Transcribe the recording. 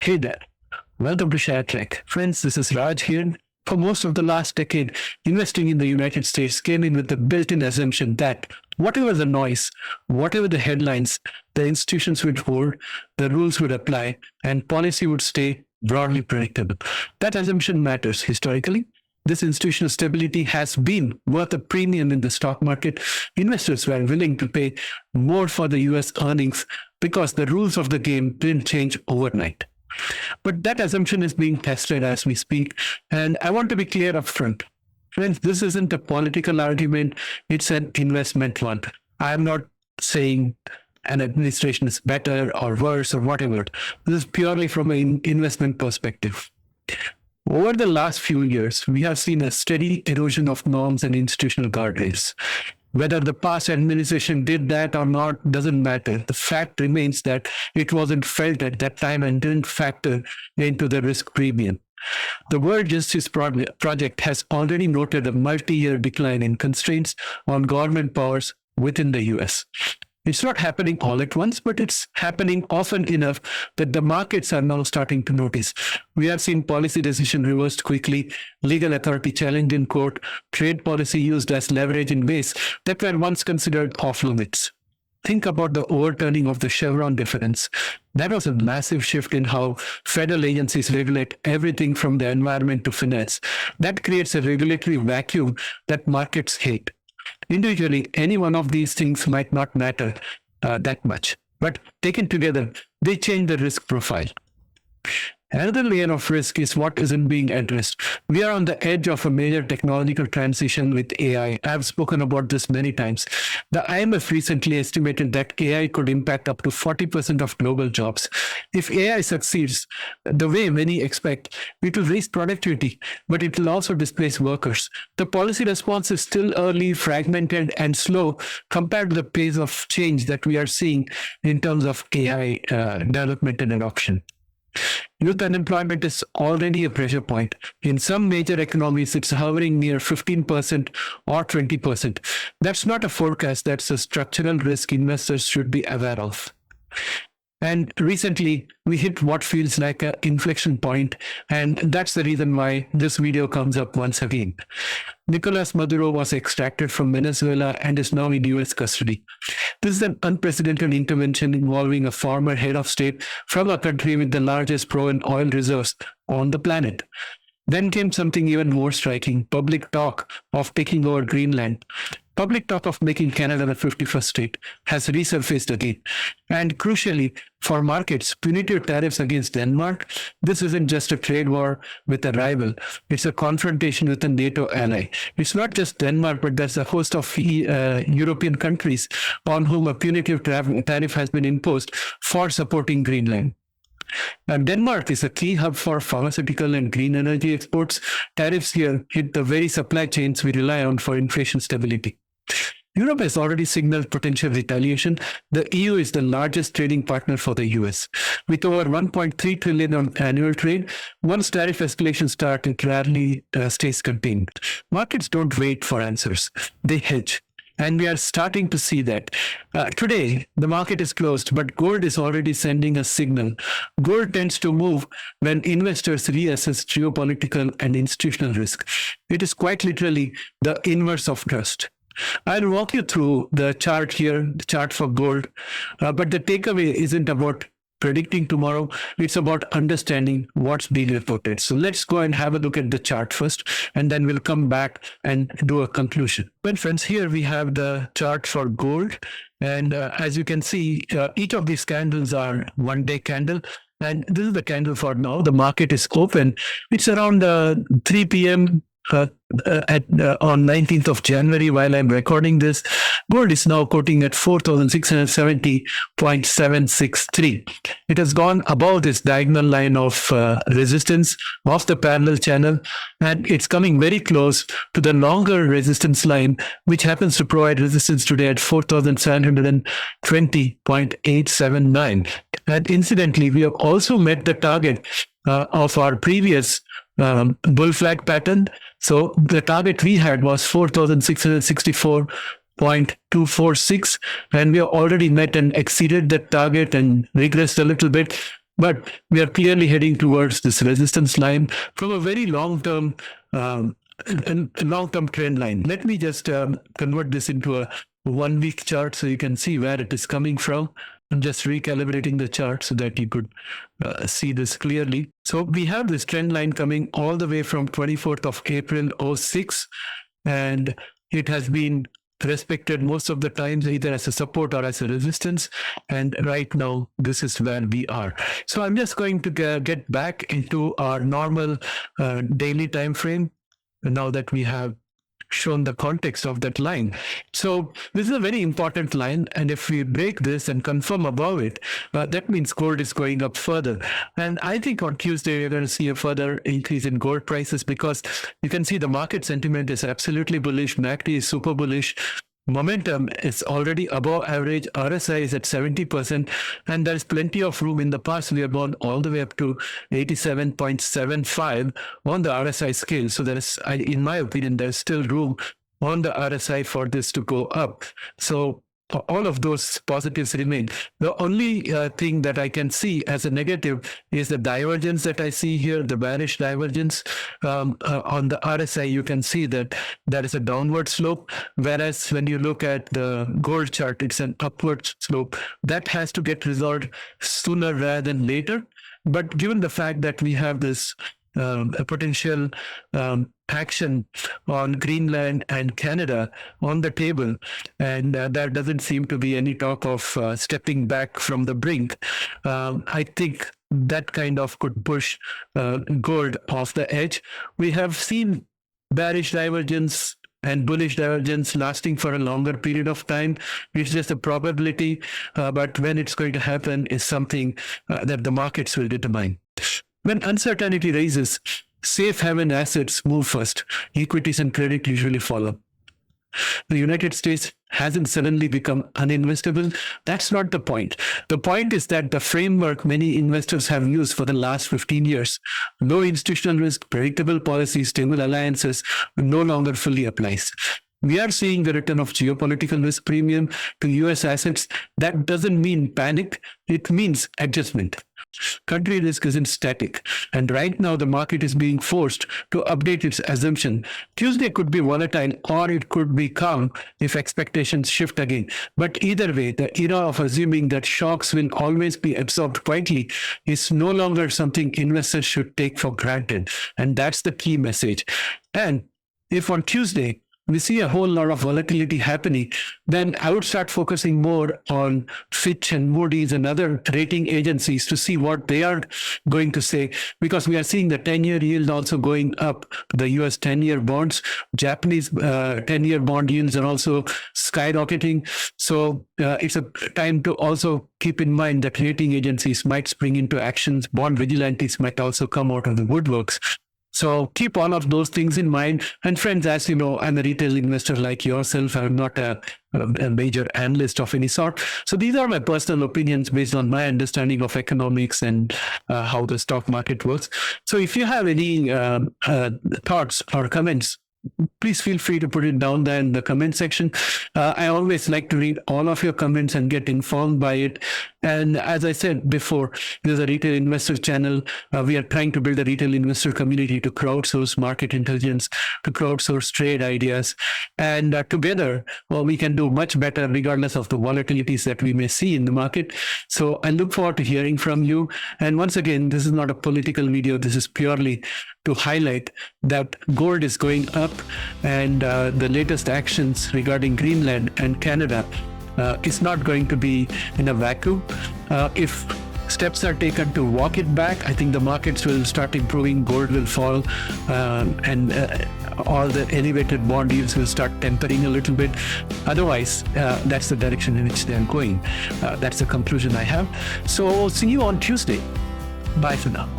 Hey there, welcome to ShareTreck. Friends, this is Raj here. For most of the last decade, investing in the United States came in with the built-in assumption that whatever the noise, whatever the headlines, the institutions would hold, the rules would apply, and policy would stay broadly predictable. That assumption matters historically. This institutional stability has been worth a premium in the stock market. Investors were willing to pay more for the US earnings because the rules of the game didn't change overnight. But that assumption is being tested as we speak. And I want to be clear up front. Friends, this isn't a political argument, it's an investment one. I am not saying an administration is better or worse or whatever. This is purely from an investment perspective. Over the last few years, we have seen a steady erosion of norms and institutional guardrails. Whether the past administration did that or not doesn't matter. The fact remains that it wasn't felt at that time and didn't factor into the risk premium. The World Justice Project has already noted a multi-year decline in constraints on government powers within the US. It's not happening all at once, but it's happening often enough that the markets are now starting to notice. We have seen policy decision reversed quickly, legal authority challenged in court, trade policy used as leverage in ways that were once considered off limits. Think about the overturning of the Chevron deference. That was a massive shift in how federal agencies regulate everything from the environment to finance. That creates a regulatory vacuum that markets hate. Individually, any one of these things might not matter that much, but taken together, they change the risk profile. Another layer of risk is what isn't being addressed. We are on the edge of a major technological transition with AI. I've spoken about this many times. The IMF recently estimated that AI could impact up to 40% of global jobs. If AI succeeds the way many expect, it will raise productivity, but it will also displace workers. The policy response is still early, fragmented, and slow compared to the pace of change that we are seeing in terms of AI development and adoption. Youth unemployment is already a pressure point. In some major economies, it's hovering near 15% or 20%. That's not a forecast, that's a structural risk investors should be aware of. And recently, we hit what feels like an inflection point, and that's the reason why this video comes up once again. Nicolas Maduro was extracted from Venezuela and is now in US custody. This is an unprecedented intervention involving a former head of state from a country with the largest proven oil reserves on the planet. Then came something even more striking, public talk of taking over Greenland. Public talk of making Canada the 51st state has resurfaced again. And crucially, for markets, punitive tariffs against Denmark, this isn't just a trade war with a rival. It's a confrontation with a NATO ally. It's not just Denmark, but there's a host of European countries on whom a punitive tariff has been imposed for supporting Greenland. Denmark is a key hub for pharmaceutical and green energy exports. Tariffs here hit the very supply chains we rely on for inflation stability. Europe has already signaled potential retaliation. The EU is the largest trading partner for the US. With over 1.3 trillion on annual trade, once tariff escalation starts, it rarely stays contained. Markets don't wait for answers. They hedge. And we are starting to see that. Today, the market is closed, but gold is already sending a signal. Gold tends to move when investors reassess geopolitical and institutional risk. It is quite literally the inverse of trust. I'll walk you through the chart here, the chart for gold, but the takeaway isn't about predicting tomorrow. It's about understanding what's being reported. So let's go and have a look at the chart first, and then we'll come back and do a conclusion. Well, friends, here we have the chart for gold. And as you can see, each of these candles are one-day candle. And this is the candle for now. The market is open. It's around 3 p.m. On 19th of January, while I'm recording this. Gold is now quoting at 4,670.763. It has gone above this diagonal line of resistance of the parallel channel, and it's coming very close to the longer resistance line, which happens to provide resistance today at 4,720.879. And incidentally, we have also met the target of our previous bull flag pattern. So the target we had was 4,664.246, and we have already met and exceeded that target and regressed a little bit. But we are clearly heading towards this resistance line from a very long-term long-term trend line. Let me just convert this into a 1-week chart so you can see where it is coming from. I'm just recalibrating the chart so that you could see this clearly. So we have this trend line coming all the way from 24th of April 06, and it has been respected most of the times either as a support or as a resistance, and right now this is where we are. So I'm just going to get back into our normal daily time frame now that we have shown the context of that line. So this is a very important line, and if we break this and confirm above it, that means gold is going up further. And I think on Tuesday we're going to see a further increase in gold prices, because you can see the market sentiment is absolutely bullish. MACD is super bullish. Momentum is already above average. RSI is at 70%, and there is plenty of room. In the past, we have gone all the way up to 87.75 on the RSI scale. So there is, in my opinion, there's still room on the RSI for this to go up. So all of those positives remain. The only thing that I can see as a negative is the divergence that I see here, the bearish divergence. On the RSI, you can see that there is a downward slope, whereas when you look at the gold chart, it's an upward slope. That has to get resolved sooner rather than later. But given the fact that we have this a potential action on Greenland and Canada on the table, and there doesn't seem to be any talk of stepping back from the brink, I think that kind of could push gold off the edge. We have seen bearish divergence and bullish divergence lasting for a longer period of time. It's just a probability, but when it's going to happen is something that the markets will determine. When uncertainty rises, safe haven assets move first. Equities and credit usually follow. The United States hasn't suddenly become uninvestable. That's not the point. The point is that the framework many investors have used for the last 15 years, low institutional risk, predictable policy, stable alliances, no longer fully applies. We are seeing the return of geopolitical risk premium to US assets. That doesn't mean panic. It means adjustment. Country risk isn't static, and right now the market is being forced to update its assumption. Tuesday could be volatile, or it could be calm if expectations shift again. But either way, the era of assuming that shocks will always be absorbed quietly is no longer something investors should take for granted, and that's the key message. And if on Tuesday we see a whole lot of volatility happening, then I would start focusing more on Fitch and Moody's and other rating agencies to see what they are going to say, because we are seeing the 10-year yield also going up, the US 10-year bonds, Japanese 10-year bond yields are also skyrocketing. So it's a time to also keep in mind that rating agencies might spring into actions. Bond vigilantes might also come out of the woodworks. So keep all of those things in mind. And friends, as you know, I'm a retail investor like yourself. I'm not a major analyst of any sort. So these are my personal opinions based on my understanding of economics and how the stock market works. So if you have any thoughts or comments, please feel free to put it down there in the comment section. I always like to read all of your comments and get informed by it. And as I said before, this is a retail investor channel. We are trying to build a retail investor community to crowdsource market intelligence, to crowdsource trade ideas. And together, we can do much better regardless of the volatilities that we may see in the market. So I look forward to hearing from you. And once again, this is not a political video. This is purely to highlight that gold is going up, and the latest actions regarding Greenland and Canada is not going to be in a vacuum. If steps are taken to walk it back, I think the markets will start improving, gold will fall, and all the elevated bond yields will start tempering a little bit. Otherwise, that's the direction in which they're going. That's the conclusion I have. So see you on Tuesday. Bye for now.